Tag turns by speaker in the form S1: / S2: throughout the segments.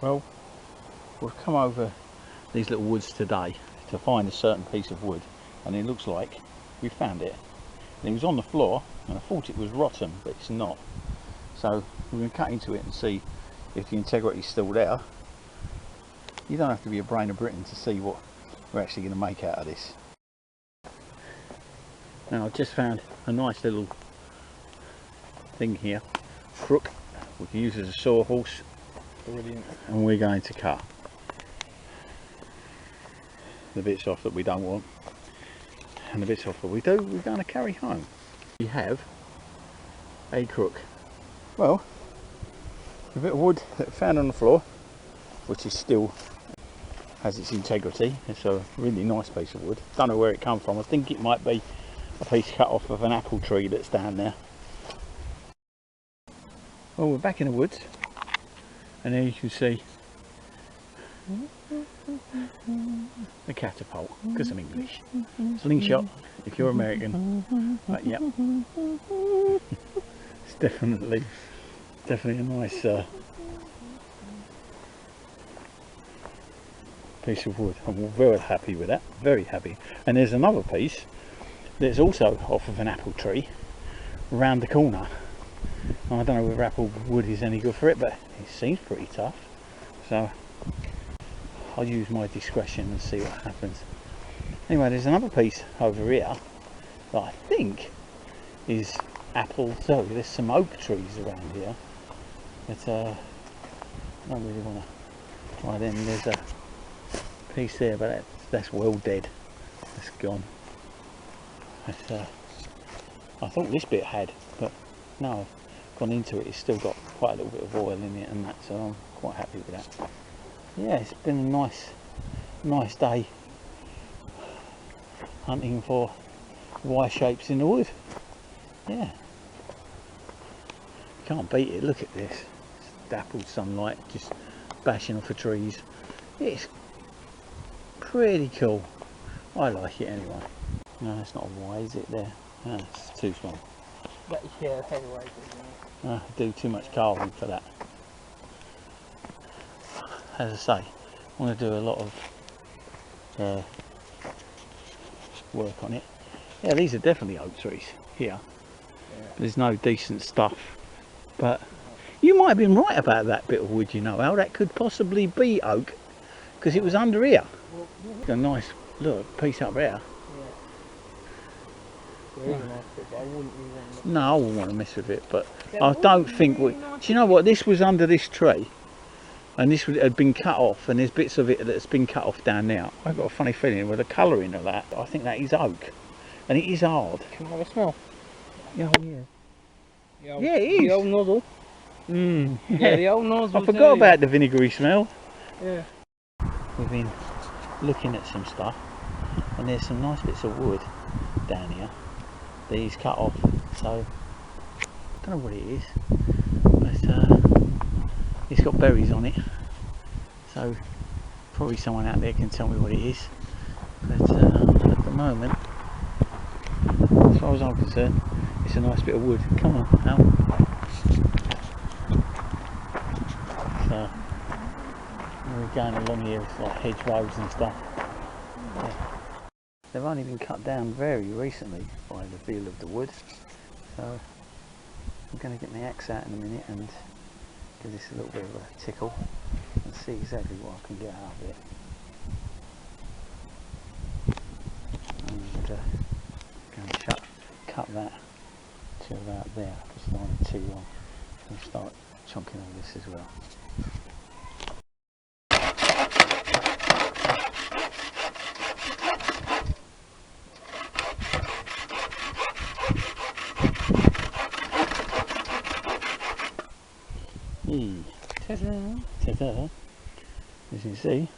S1: Well, we've come over these little woods today to find a certain piece of wood, and it looks like we found it. And it was on the floor, and I thought it was rotten, but it's not. So we're going to cut into it and see if the integrity is still there. You don't have to be a brain of Britain to see what we're actually going to make out of this. Now I've just found a nice little thing here, crook. We can use as a sawhorse.
S2: Brilliant.
S1: And we're going to cut the bits off that we don't want, and the bits off that we do, we're going to carry home. We have a crook. Well, a bit of wood that we found on the floor, which is still has its integrity. It's a really nice piece of wood. Don't know where it come from. I think it might be a piece cut off of an apple tree that's down there. Well, we're back in the woods, and there you can see the catapult, because I'm English. Slingshot, if you're American. But yeah, it's definitely a nice piece of wood. I'm very happy with that, very happy. And there's another piece that's also off of an apple tree round the corner. I don't know whether apple wood is any good for it, but it seems pretty tough. So I'll use my discretion and see what happens. Anyway, there's another piece over here that I think is apple. So there's some oak trees around here, but I don't really want to try them. There's a piece there, but that's well dead. That's gone. But, I thought this bit had, but no, I've gone into it. It's still got quite a little bit of oil in it and that, so I'm quite happy with that. Yeah, it's been a nice day hunting for Y shapes in the wood. Yeah, can't beat it. Look at this. It's dappled sunlight just bashing off the trees. It's pretty cool. I like it anyway. No, it's not a Y, is it there? No, it's too small.
S2: But yeah, heavyweight.
S1: I do too much carving for that. As I say, I want to do a lot of work on it. Yeah, these are definitely oak trees here. Yeah. There's no decent stuff, but you might have been right about that bit of wood, you know, Al. That could possibly be oak, because it was under here. Well, yeah. A nice little piece up there.
S2: Yeah, but I wouldn't really want to.
S1: No, I wouldn't want to mess with it, but I don't think we... Do you know what? This was under this tree, and this had been cut off, and there's bits of it that's been cut off down there. I've got a funny feeling with the colouring of that, I think that is oak, and it is hard.
S2: Can I have a smell?
S1: Yeah, yeah. Yeah, it is.
S2: The old nozzle. Yeah, the old nozzle.
S1: I forgot about the vinegary smell.
S2: Yeah.
S1: We've been looking at some stuff, and there's some nice bits of wood down here. These cut off, so I don't know what it is, but it's got berries on it, so probably someone out there can tell me what it is. But at the moment, as far as I'm concerned, it's a nice bit of wood. Come on, Al. So we're going along here with like hedgerows and stuff. Yeah. They've only been cut down very recently by the feel of the wood, so I'm going to get my axe out in a minute and give this a little bit of a tickle and see exactly what I can get out of it. And going to cut that to about there, just not too long, and start chunking all this as well. Ta-da. Ta-da. As you can see,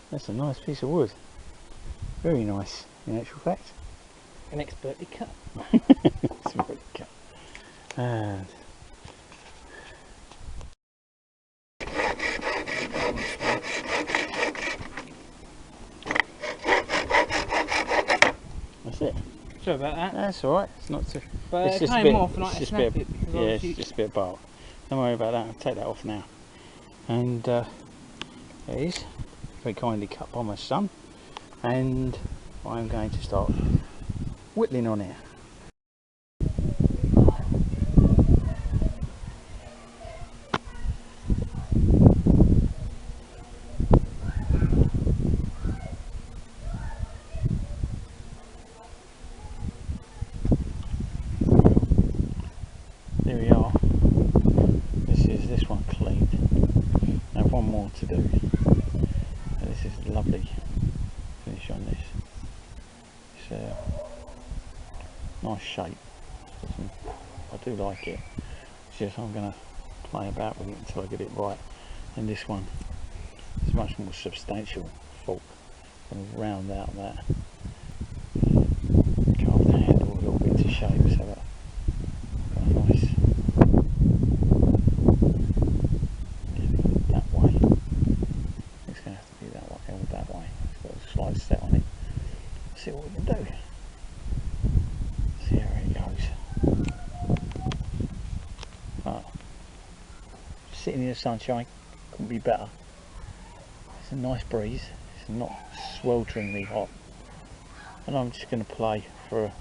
S1: that's a nice piece of wood. Very nice, in actual fact.
S2: And expertly cut.
S1: Expertly cut. And that's it.
S2: Sorry about that.
S1: That's alright, it's not too...
S2: But
S1: it's
S2: it
S1: just
S2: came
S1: a bit,
S2: off and I snapped it.
S1: Yeah, it's just a bit of bark. Don't worry about that, I'll take that off now. And There it is, very kindly cut by my son, and I'm going to start whittling on it. There we are. This one cleaned. Now one more to do. And this is lovely finish on this. It's a nice shape. I do like it. It's just I'm going to play about with it until I get it right. And this one is much more substantial fork. I'm going to round out that. Carve the handle a little bit to shape so that got a nice. Set on it. See what we can do. See how it goes. Oh. Sitting in the sunshine couldn't be better. It's a nice breeze. It's not swelteringly hot. And I'm just going to play for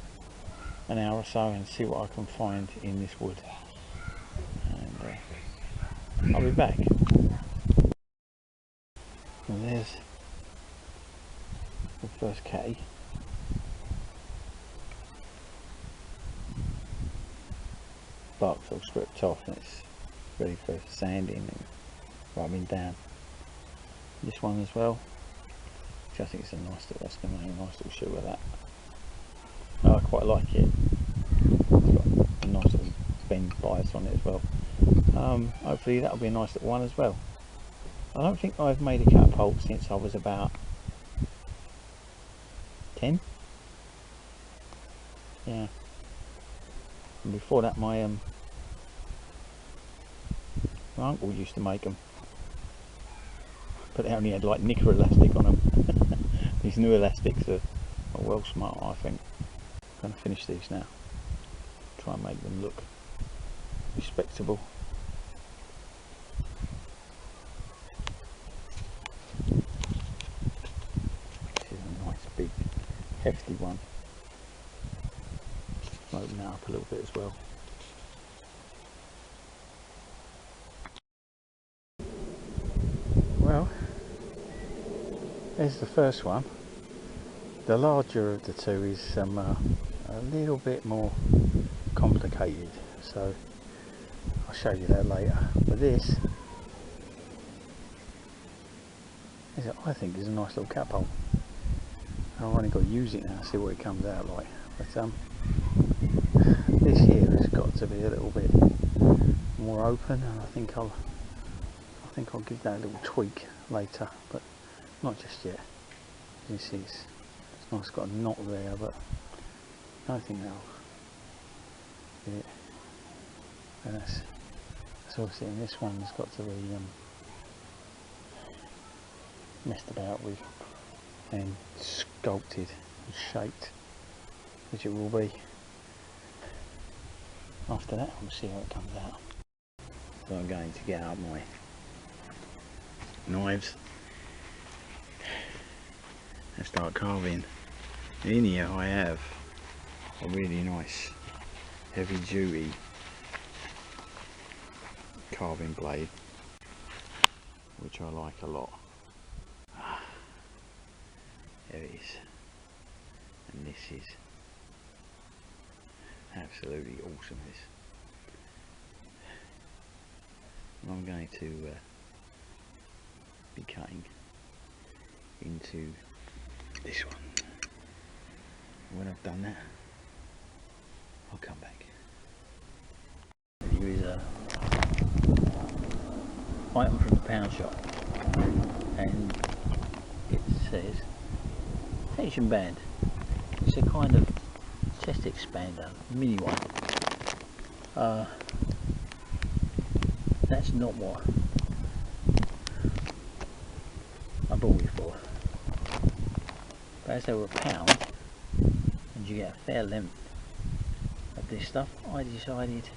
S1: an hour or so and see what I can find in this wood. And I'll be back. And there's the first catty. Bark's all stripped off and it's ready for sanding and rubbing down. This one as well, which I think is a nice little, that's going to make a nice little shoe with that. Oh, I quite like it. It's got a nice little bend bias on it as well. Hopefully that'll be a nice little one as well. I don't think I've made a catapult since I was about 10. Yeah. And before that my uncle used to make them, but they only had like knicker elastic on them. These new elastics are well smart, I think. I'm going to finish these now, try and make them look respectable. This is a nice big hefty one. Open that up a little bit as well. Well, there's the first one. The larger of the two is a little bit more complicated, so I'll show you that later. But this is, I think, is a nice little catapult. I've only got to use it now, see what it comes out like. But this here has got to be a little bit more open, and I think I'll give that a little tweak later, but not just yet. This is, it's nice, it's got a knot there, but I don't think that'll get it. And that's obviously, and this one's got to be messed about with and sculpted and shaped, which it will be. After that we'll see how it comes out. So I'm going to get out my knives and start carving. In here I have a really nice heavy duty carving blade, which I like a lot. There it is, and this is absolutely awesome. This, and I'm going to be cutting into this one. When I've done that, I'll come back. Here is a item from the pound shop, and it says Asian band. It's a kind of chest expander, mini one. That's not what I bought it for. But as they were £1 and you get a fair length of this stuff, I decided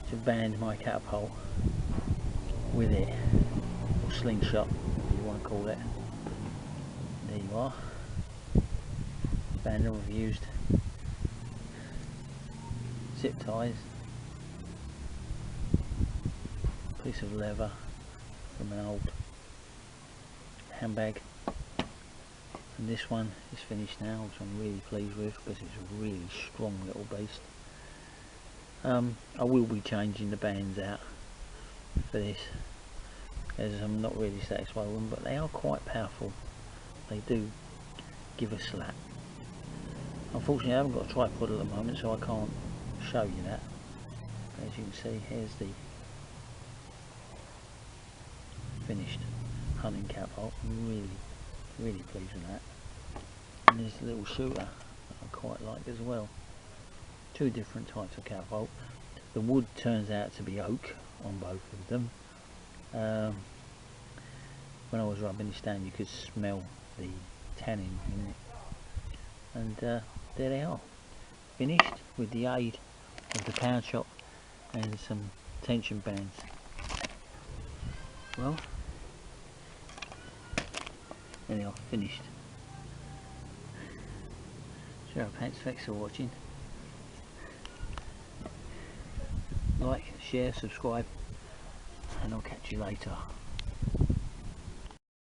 S1: to band my catapult with it or slingshot, if you want to call it. There you are. Spandrel, I've used zip ties, piece of leather from an old handbag, and this one is finished now, which I'm really pleased with because it's a really strong little beast. I will be changing the bands out for this, as I'm not really satisfied with them, but they are quite powerful. They do give a slap. Unfortunately I haven't got a tripod at the moment, so I can't show you that. As you can see, here's the finished hunting catapult. I'm really pleased with that. And there's a little shooter that I quite like as well. Two different types of catapult. The wood turns out to be oak on both of them. When I was rubbing this down, you could smell the tannin in it. And there they are, finished with the aid of the pound shop and some tension bands. Well, there they are, finished. Sure, thanks for watching. Like, share, subscribe, and I'll catch you later.